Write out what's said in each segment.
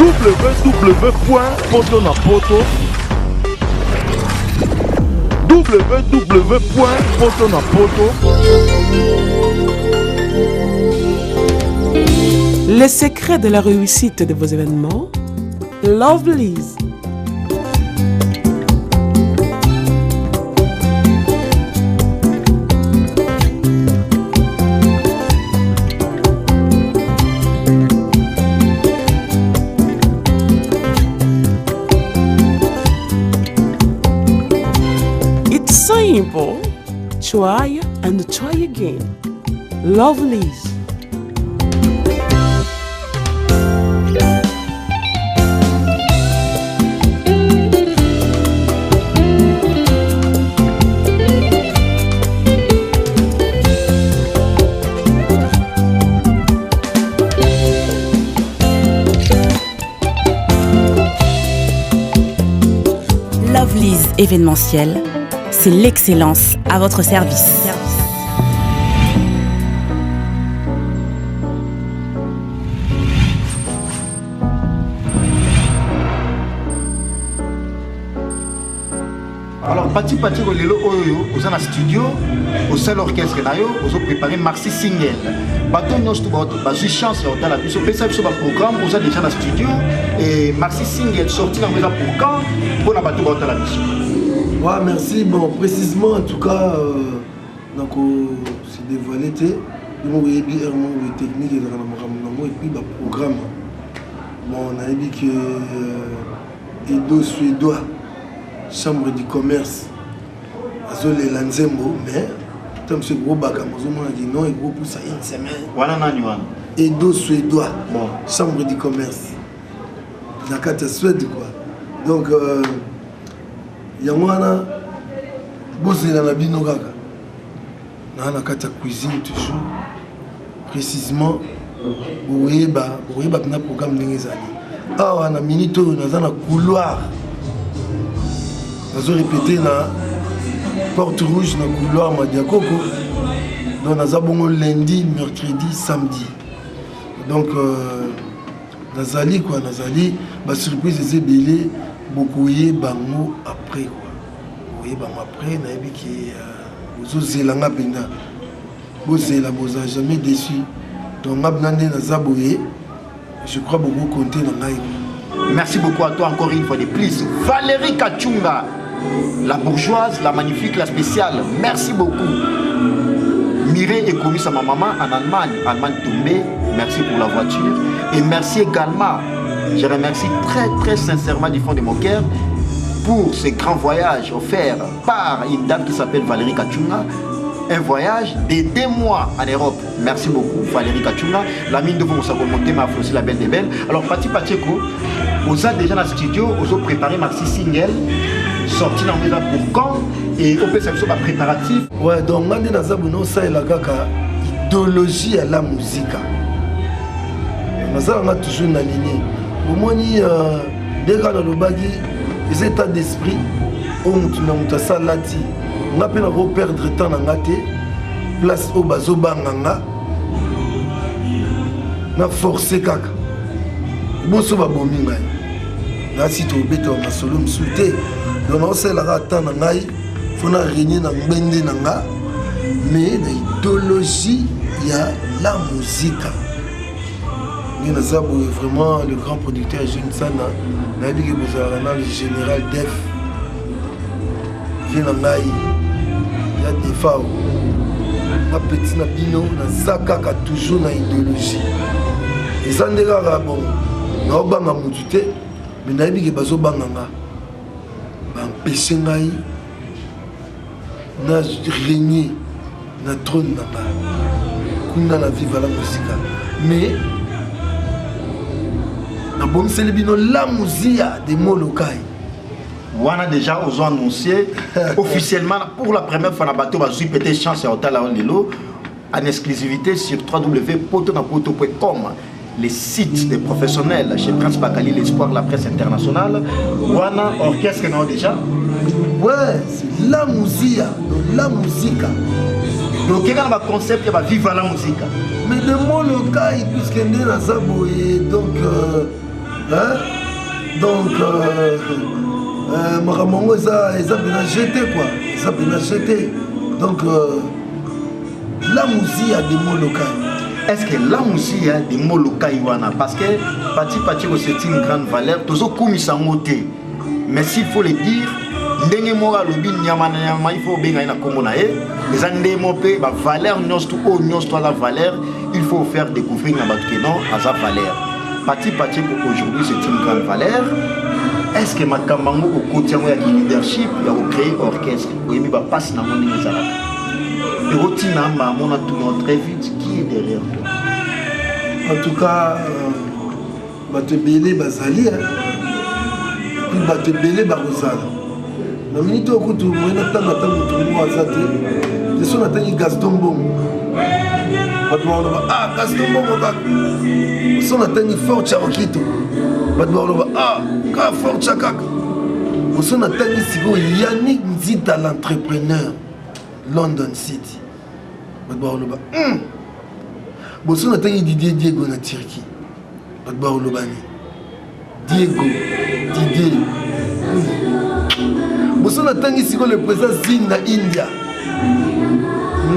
www.potonapoto www.potonapoto. Les secrets de la réussite de vos événements, Lovelyz. It's simple. Try and try again. Lovelyz. Lovelyz événementiel, c'est l'excellence à votre service. Alors, petit Lelo Oyo, aux en studio, au seul orchestre, vous avez préparé Maxi Single. Bateau nous avez chance dans la mission. Vous avez un programme, vous avez déjà dans le studio. Et Maxi Single sorti dans le programme pour la bateau dans la mission. Ouais, merci. Bon, précisément, en tout cas, donc, c'est dévoilé. Nous avons eu une technique et puis le programme. Bon, on a dit que Edo Suédois. Chambre du commerce, Azole Lanzembo, mais comme ce gros bac, on a dit non, il gros pour ça une semaine. Edo Suédois, bon. Chambre du commerce. Dans la Suède, quoi. Donc, il y a un bossé dans la binogaga. Dans la cuisine, toujours. Précisément, vous voyez, un programme de l'année. Ah, on a un minute, on a un couloir. Nous avons répété la porte rouge dans le couloir Madiakoko. Donc nous avons lundi, mercredi, samedi. Donc nous allons quoi, la surprise est belée, beaucoup y bango après quoi. Vous voyez bango après, nous avons dit que vous zélanga penda, vous zéla vous a jamais déçu. Donc nous avons dit je crois beaucoup compter dans l'aïe. Merci beaucoup à toi encore une fois de plus. Valérie Kachunga, la bourgeoise, la magnifique, la spéciale. Merci beaucoup. Mireille est connue à ma maman en Allemagne tombée. Merci pour la voiture. Et merci également, je remercie très sincèrement du fond de mon cœur pour ce grand voyage offert par une dame qui s'appelle Valérie Kachunga. Un voyage de 2 mois en Europe. Merci beaucoup Valérie Kachunga. La mine de vous ça remonter m'a fait aussi la belle des belles. Alors Pati Pacheko, vous êtes déjà dans le studio, vous avez préparé Maxi Single, sorti dans le pour quand et au PSF sur préparatif. Ouais, donc on est dans ça et la gaga idéologie à la musique. On a toujours une ligne. Au moins des gars dans le bagui, les états d'esprit, on a ça là. On a peur de perdre temps dans la place au bazoba nganga. Na forcé kaka. Bon so ba bomi ngai. Na si to beto na solo msuté. Donc on sait la temps na ngai, faut na régner na mbende nanga. Mais l'idéologie il y a la musique. Ni na zabo vraiment le grand producteur Jeune Sana. Na dit que vous avez le général Def. Vient na ngai. Il y a des fois où petit Nabino, Zaka a toujours une idéologie. Et ça n'est pas bon. Nous avons un moutité, mais nous avons dit que nous avons empêché de régner dans le trône. Nous avons vivre la musique. Mais nous avons la musique des mots locaux. On a déjà annoncé officiellement pour la première fois dans le bateau, j'ai pété chance à Hôtel Lelo en exclusivité sur www.potonapoto.com, les sites des professionnels chez Prince Bakali, l'espoir de la presse internationale. On a orchestre déjà. Ouais, c'est la musique. La musique. Donc, quel est le concept qui va vivre la musique? Mais le mot local, puisque nous avons donc Hein? Donc, Maramongo, ça bien jeté quoi. Ça bien jeté. Donc, la musique a des mots locaux. Est-ce que la musique a des mots locaux? Parce que Pati c'est une grande valeur. Tous comme ça monté. Mais s'il faut le dire, ndenge mora lobi nyama il faut bien na komona les andé mopé ba valeur nyonsto o nyonsto la valeur, il faut faire découvrir na batke non à sa valeur. Pati aujourd'hui c'est une grande valeur. Est-ce que Makamango au quotidien de leadership il a créé orchestre oui mais ba passe na moni ezala et rotina ma mona tout très vite qui est derrière toi? En tout cas bato belé bazali puis bato belé barosala na minute okutu moyena tanga tango tungu azate de son atangi Gaston Bongo bato ba ah Gaston Bongo kaka son atangi Fort Charokito bato ba ah ka Fort Chakaka son atangi siko Yannick Nzita l'entrepreneur London City bato ba son atangi Diego na Turquie bato ba Diego Bosso na tangi siko le président Zinda India.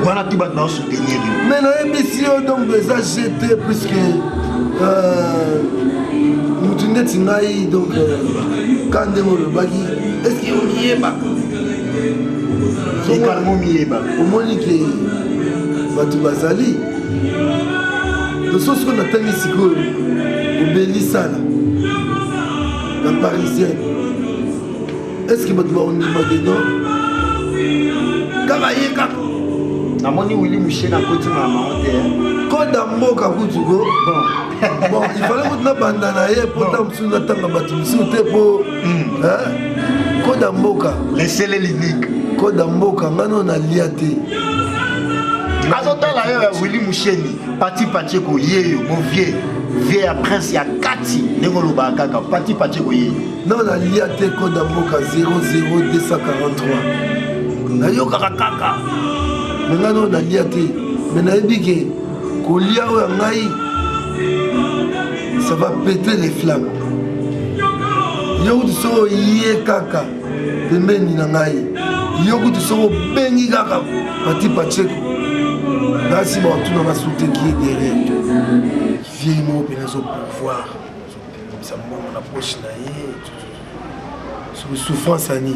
Voilà tout va dans soutenir. Mais na émission donc les a jeté puisque Moutunde Tingaï donc quand le bagi est-ce qu'il y a pas? C'est calmement mieba. Au monique Batu Bazali. De ce qu'on a tangi siko au Bélisala la parisienne. Est-ce que votre mari n'est pas Kavaye kaka. Na moni Willy Michel na koti maman te. Koda mboka kutugo. Bon, il fallait que na bandana ye pourtant msuna tanga batu msute po. Hein? Koda mboka. Laissez-les l'unique. Koda mboka ngano na liate. Azotala ye Willy Michel Pati ko yeyo mon vieux à prince ya kati ngolo ba kaka Pati ko yeyo. Non, la liate Koda Mboka 00243. Na yo kaka. Mais non, la liate. Mais na ebike kolia o ngai. Ça va péter les flammes. Yo tu so yé kaka. Pembeni na ngai. Yo tu so bengi kaka. Pati Pacheko. Là si bon tout na souté qui est derrière. Vieille mot penazo pouvoir. Ça monte la poche na yé. Sur souffrance ani.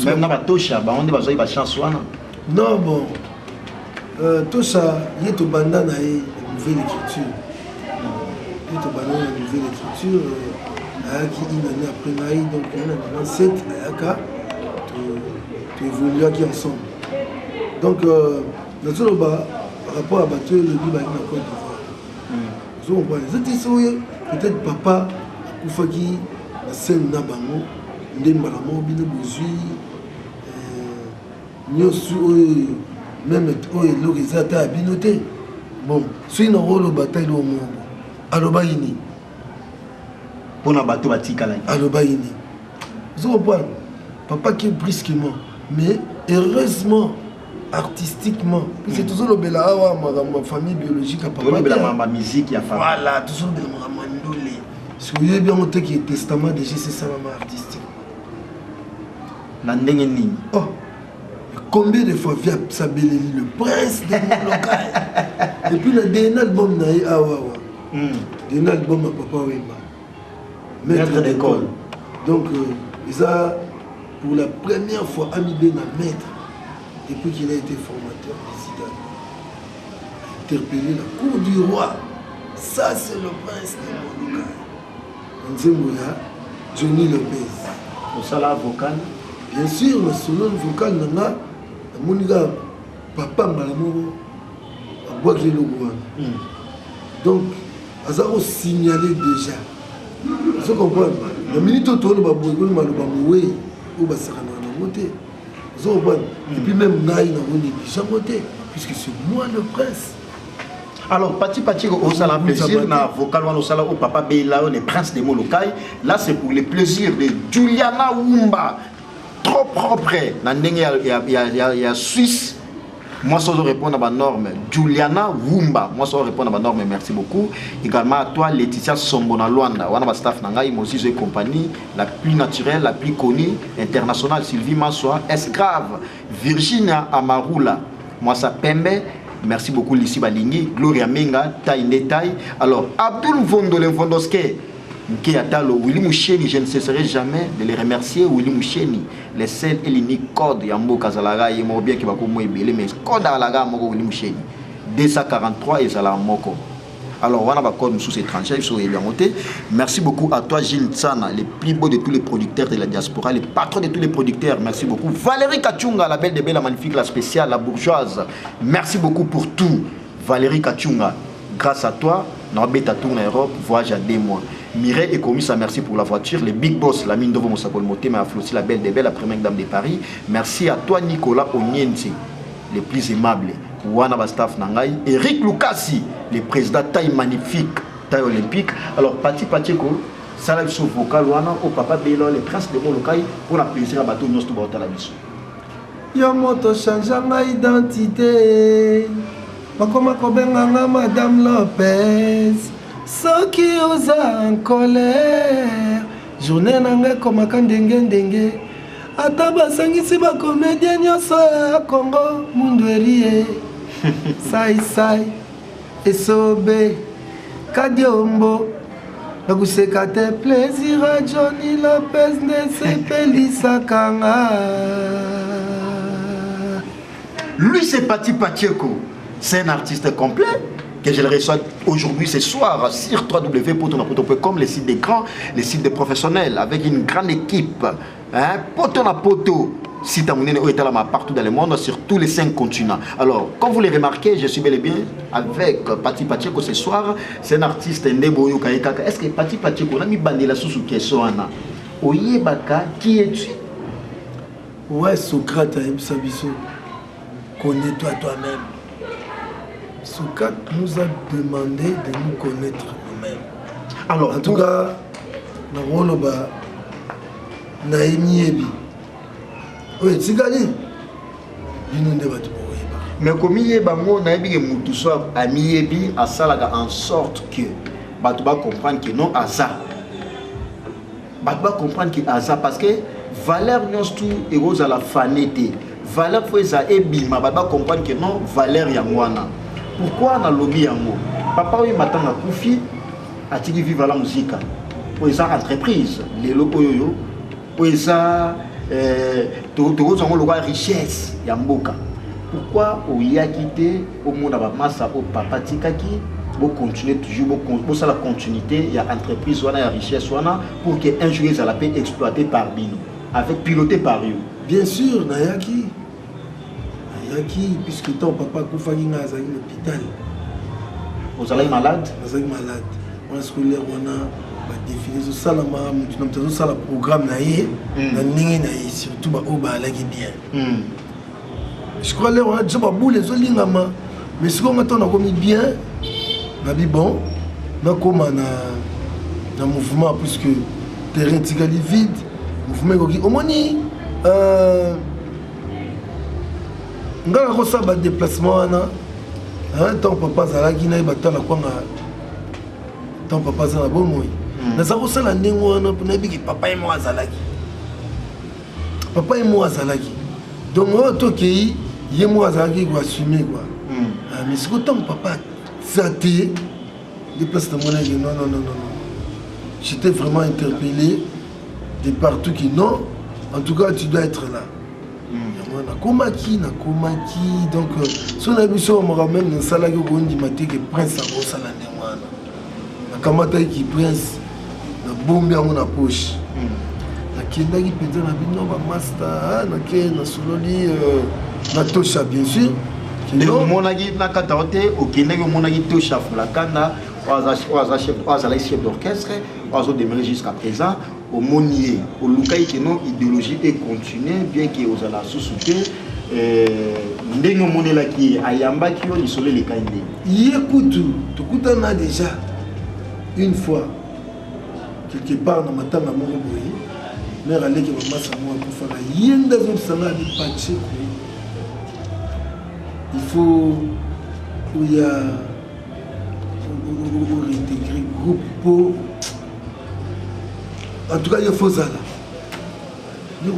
Même na batosha ba on bazoi ba chance wana. Non bon. Tosha yeto banda na ye nouvelle écriture. Yeto banda na nouvelle écriture qui une année après naï donc on a 27 ayaka tu évolues qui ensemble. Donc notre par rapport à battre le livre na Côte d'Ivoire. Peut-être papa Koufaki la scène na bango ndembala mo bino bozui nyosu même oyo l'organisation a binoté. Bon, si nous avons le bataille au monde, Alobaïni. Pour la bateau batikala. Alobaïni. Vous comprenez? Papa qui est brusquement, mais heureusement, artistiquement. C'est toujours le bel ma famille biologique à papa. Ma musique, il y a famille. Voilà, toujours le bel ma si vous voyez bien monter qui est testament déjà, c'est ça ma artistique. Oh! Combien de fois via Sabeleli, le prince de mon local. Et puis, le dernier album, dernier album à Papa Wemba. Maître d'école. Donc, ça, pour la première fois, Amibé n'a maître. Depuis qu'il a été formateur président. Interpellé la cour du roi. Ça, c'est le prince de mon local. Nzemboya, Johnny Lopez. Pour ça, la vocale. Bien sûr, le solo vocal n'a mon gars, papa Malamoro, à boire le logo. Donc, Azaro signalé déjà. Vous comprenez? La minute où on va boire le Malobamoué, ou Bassarana na moté. Vous comprenez? Et puis même Naï n'a déjà moté, puisque c'est moi le prince. Alors, Pati au salon plaisir, na vocal au salon au papa Beila, les princes des Molokai. Là, c'est pour le plaisir de Juliana Wumba. Trop propre. Il y a Suisse. Moi, ça doit répondre à ma norme. Juliana Wumba, moi, ça doit répondre à ma norme. Merci beaucoup. Également à toi, Laetitia Sombona Luanda. On a ma staff Nangaï, moi aussi, j'ai compagnie, la plus naturelle, la plus connue, internationale, Sylvie Massoa, Escrave, Virginia Amarula, moi, ça Pembe. Merci beaucoup, Lissi Balingi, Gloria Menga, Taï Netaï. Alors, Abdul Vondolin Vondoske, Atalo, Willy Moucheni, je ne cesserai jamais de les remercier. Willy Moucheni, les seuls et l'unique code, Yambo Kazalaga, il m'a bien qu'il va comme moi, mais code à la gamme, Willy Moucheni, 243 et Zala Moko. Alors, on a un code sous étranger, il faut bien noter. Merci beaucoup à toi, Gilles Tsana, le plus beau de tous les producteurs de la diaspora, le patron de tous les producteurs. Merci beaucoup. Valérie Kachunga, la belle de belle, la magnifique, la spéciale, la bourgeoise. Merci beaucoup pour tout. Valérie Kachunga, grâce à toi, nous avons tourné en Europe, voyage à 2 mois. Mireille et Comissa, merci pour la voiture. Les Big Boss, la mine de Vomosakol Moté, mais aussi la belle de belle, la première dame de Paris. Merci à toi, Nicolas Onienzi, le plus aimable. Wana Bastaf Nangai, Eric Lukasi, le président taille magnifique, taille olympique. Alors, Pati Pacheko, ça l'a sur vocal, Wana, au papa Bélo, le prince de Molokai, pour la plaisir à bateau, nous sommes à la mission. Yamoto change ma identité. Makoma kobenga Madame Lopez. Soki oza en colère. Journée nanga koma kandenge. Ata basangisi ba comédien nyonso ya Congo mundu erie. Sai esobe kadiombo nakuseka te plaisir à Johnny Lopez nesepelisa kanga. Lui c'est Pati Pacheko, c'est un artiste complet que je le reçois aujourd'hui, ce soir, sur www.potonapoto.com, les sites d'écran, les sites de professionnels, avec une grande équipe. Hein? Potonapoto, site à Mounene, partout dans le monde, sur tous les 5 continents. Alors, comme vous l'avez remarqué, je suis bel et bien avec Pati Pacheko ce soir. C'est un artiste Ndeboyo Kaikaka. Est-ce que Pati Pacheko, on a mis bandela sous question, Oyebaka, qui es-tu? Ouais, Socrate, Sabiso, connais-toi toi-même. Socrate nous a demandé de nous connaître nous-mêmes. Alors, en tout cas, Naroloba, Naïmi Ebi. Oui, Tsigali. Mais comme il y a Naïbi et Moutouswa, Ami Ebi, à Salaga en sorte que Batouba comprenne que non, Aza. Batouba comprenne que Aza, parce que valeur n'y tout et rose à la fanité. Valeur faut Ebi, mais Batouba comprenne que non, valeur Yamwana. Pourquoi dans le lobby yango? Papa oui maintenant a Koufi a tiré vivre la musique. Pour les entreprises, les locaux yo, pour les richesse yamboka. Pourquoi au y a quitté au monde à massa au papa tikaki, pour continuer toujours pour ça la continuité, il y a entreprise ou la richesse ou pour que un jour ça la paix exploité par Bino, avec piloté par eux. Bien sûr, Nayaki. Puisque ton papa Koufagi n'a pas l'hôpital. Vous allez malade? Vous allez malade. On a scolaire, on a défini ça, on a le programme, surtout au balagi bien. Je crois que on a déjà boule les olingama, mais ce qu'on attend, on a commis bien, on a dit bon, on a comme un mouvement, puisque le terrain est vide, mouvement qui au moins ngala kosa ba déplacement wana tant papa zalaki na batala kwanga tant papa zala bomoy na za kosala ndengo wana pona biki papa et moi zalaki donc to ki ye moi zalaki ko assumer quoi mais c'est tant papa zaté déplacement non j'étais vraiment interpellé de partout qui non en tout cas tu dois être là. Nakomaki, donc si on a vu ça, on même dans salle qui maté que prince a bossé la néwana. Nakamata qui prince na bombe à mon poche. Nakenda qui peut dire na bino ba master, na sololi na tosha bien sûr. Le monagi na kataote, okenda que monagi tosha la kanda, chef d'orchestre, oiseau démarrer jusqu'à présent. Au monier, au Lukaï qui non idéologie et continue, bien que aux ala sous-souté, n'engo monela qui ayamba qui ont isolé les kainde. Yekutu, tout on a déjà une fois quelque part dans ma table à mon boy, mère allait que maman sa moi pour faire yenda zone sana de Pacheko. il faut il y a réintégrer groupe pour en tout cas il faut ça là. Il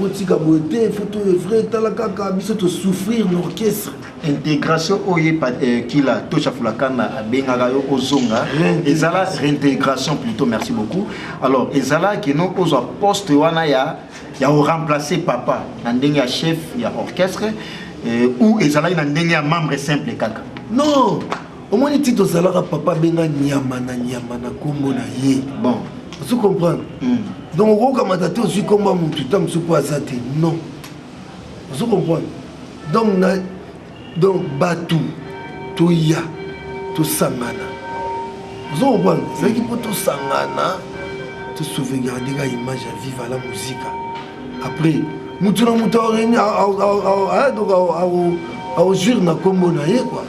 faut tout vrai talakaka biso to souffrir l'orchestre. Intégration oye kila tosha fulakana bengaka yo ozonga ezala réintégration plutôt merci beaucoup. Alors ezala qui non aux poste wana ya remplacer papa na ndenge ya chef ya orchestre ou ezala na ndenge ya membre simple kaka. Non, au moins titre ozalaka papa benga nyama na kombo na ye. Bon, vous comprenez? Donc au comme tu aussi comme mon putain me pas ça non. Vous comprenez? Donc Batou, Toya, to Sangana. Vous comprenez? C'est qui pour tout Sangana, te sauvegarder l'image à vivre à la musique. Après, Moutouna Moutoureni à jour na combo na ye quoi.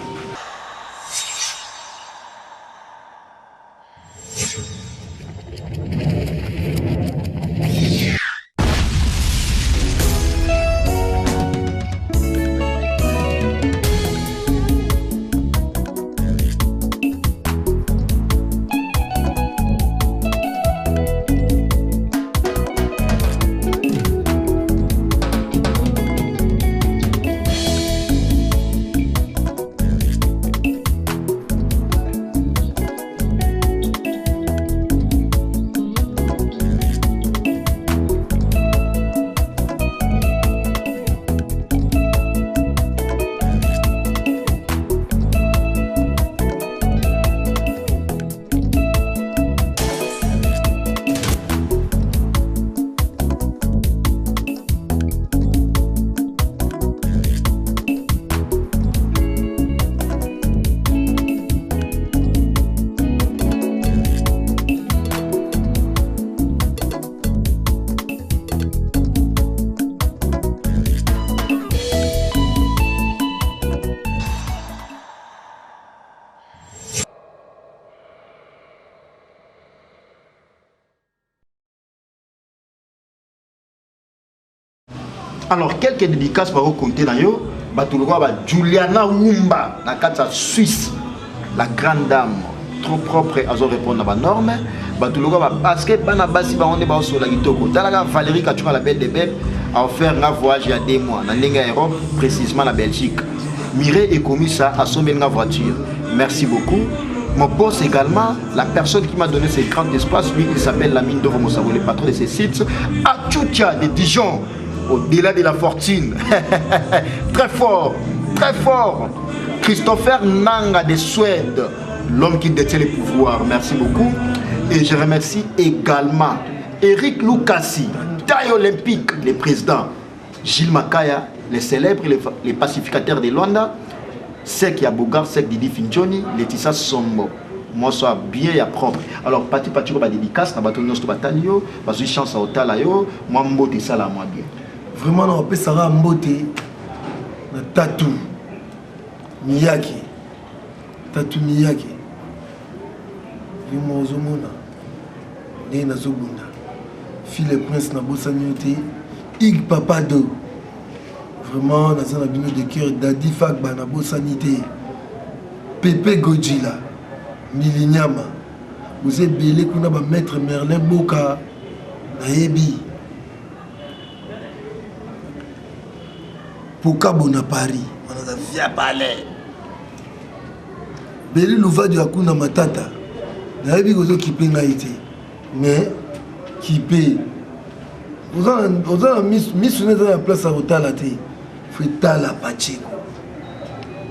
Alors, quelques dédicaces pour vous compter dans yo, Juliana Wumba, la carte Suisse, la grande dame, trop propre à répondre à la norme. Parce que Banabasi va on est sur la Gitoko. Valérie Kachouka, la belle des belles, a offert un voyage il y a 2 mois dans l'Europe, précisément la Belgique. Mireille et commis ça à sommer une voiture. Merci beaucoup. Mon boss également, la personne qui m'a donné ces grands espaces, lui, il s'appelle Lamine Dovo Moussabo, le patron de ces sites, à Tchoutia de Dijon. Au-delà de la fortune. Très fort, très fort. Christopher Nanga de Suède, l'homme qui détient les pouvoirs. Merci beaucoup. Et je remercie également Eric Lukasi, taille olympique, le président. Gilles Makaya, les célèbres, les pacificateurs de Luanda. Sek Yabogar, Sek Didi Finchoni, Laetitia Sombo. Moi, soit bien et propre. Alors, Pati va dédicace, na bateau nostro batalio, parce que chance à Otalayo, moi, mbote ça là, moi bien. Vraiment, on peut savoir Mbote, Tatou, Miyake, Tatou Miyake, Vimo Ozomona, Nena Zobunda, Fille Prince Nabosanyote, Ig Papado, vraiment, dans un abîme de cœur, Dadi Fagba Nabosanité, Pepe Godjila, Milinyama, vous êtes belé qu'on a maître Merlin Boka, Naebi. Pourquoi bon à Paris? On a via palais. Beli Louva du Hakuna Matata. N'a pas besoin qui paye été. Mais qui paye. Vous avez mis dans la place à Otalate. Frita la Pacheco.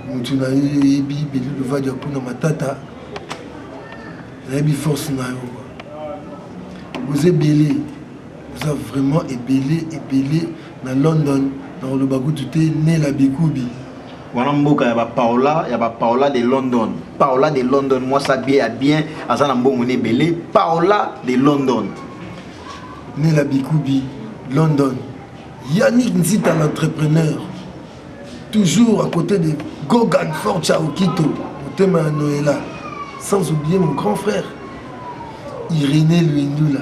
Nous avons eu Beli Louva du Hakuna Matata. N'a pas force na yo. Vous êtes belé. Vous avez vraiment ébélé dans London. Dans le bagou tout est né la Bikoubi. Wanamboka ya ba Paola de London. Paola de London, moi ça bien azanambo moné belé. Paola de London. Né la Bikoubi, London. Yannick Nzita l'entrepreneur. Toujours à côté de Gogan Forcha Okito, au thème à Noëlla. Sans oublier mon grand frère. Irénée Luindula.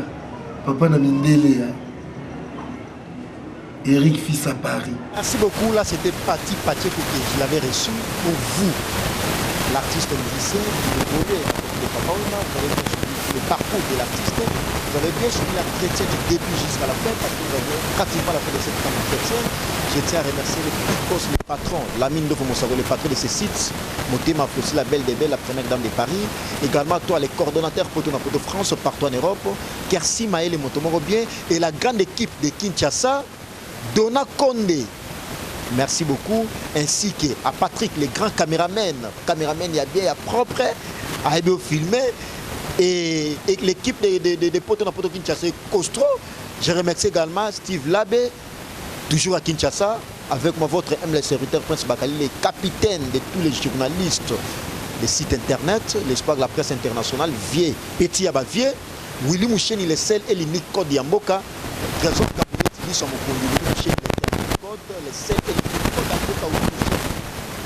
Papa Namindele. Eric Fils à Paris. Merci beaucoup. Là, c'était Pati Pacheco que je l'avais reçu pour vous, l'artiste musicien, le volet de Papa Ouma. Vous avez bien suivi le parcours de l'artiste. Vous avez bien suivi l'entretien du début jusqu'à la fin parce que vous avez pratiquement la fin de cette entretien. Je tiens à remercier le Picos, le patron, Lamine de Fomosago, le patron de ces sites, Motema Flossi, la belle des belles, la première dame de Paris. Également toi, les coordonnateurs Poto Napoto France, partout en Europe. Kersi Maël et Motomoro bien. Et la grande équipe de Kinshasa, Dona Condé. Merci beaucoup. Ainsi qu'à Patrick, les grands caméramens. Caméramen, il y a bien, il y a propre, à bien filmer. Et l'équipe de Poto Napoto Kinshasa, Costro. Je remercie également Steve Labé, toujours à Kinshasa, avec moi, votre humble serviteur Prince Bakali, les capitaines de tous les journalistes des sites internet, l'espoir de la presse internationale, Vieux, Petit Abavier, Willy Moucheni, les seuls et l'unique code Yamboka, Trésor Kaboulet, sur mon conduit, Willy Moucheni, les seuls et l'unique code Yamboka, Willy Moucheni.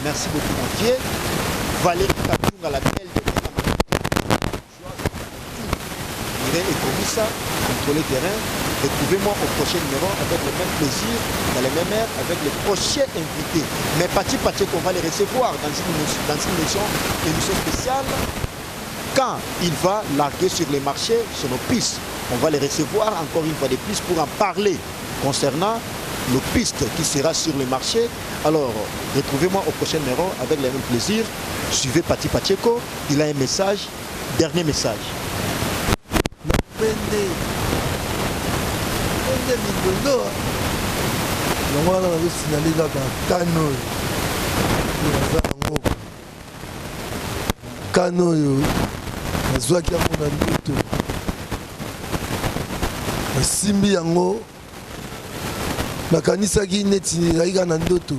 Merci beaucoup, mon Vieux. Valérie Katunga, la belle de Mireille et Komissa, contrôler terrain. Retrouvez-moi au prochain numéro avec le même plaisir, dans les mêmes heures, avec les prochains invités. Mais Pati qu'on va les recevoir dans une émission spéciale. Quand il va larguer sur les marchés, sur nos pistes, on va les recevoir encore une fois de plus pour en parler concernant nos pistes qui sera sur le marché. Alors, retrouvez-moi au prochain numéro avec le même plaisir. Suivez Pati Pacheco, il a un message, dernier message. Mikondo yango wana nazosinale kaka kano oyo naza yango kano oyo nazwaki yango na ndoto nasimbi yango nakanisaki neti ezalaki kaka na ndoto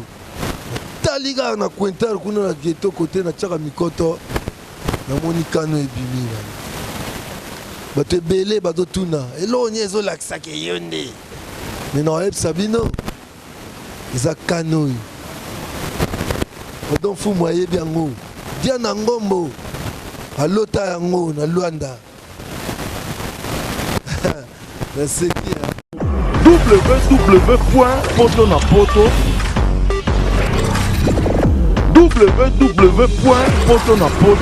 natali kaka na quintal kuna na geto kote natiaka mikoto namoni kano ebimi wana bato ebele bazotuna elonye ezolakisaki yo nde me na oyebisa bino eza kano oyo odon fumu ayebi yango dia na ngombo alota yango na Luanda naseki www.potonapoto www.potonapoto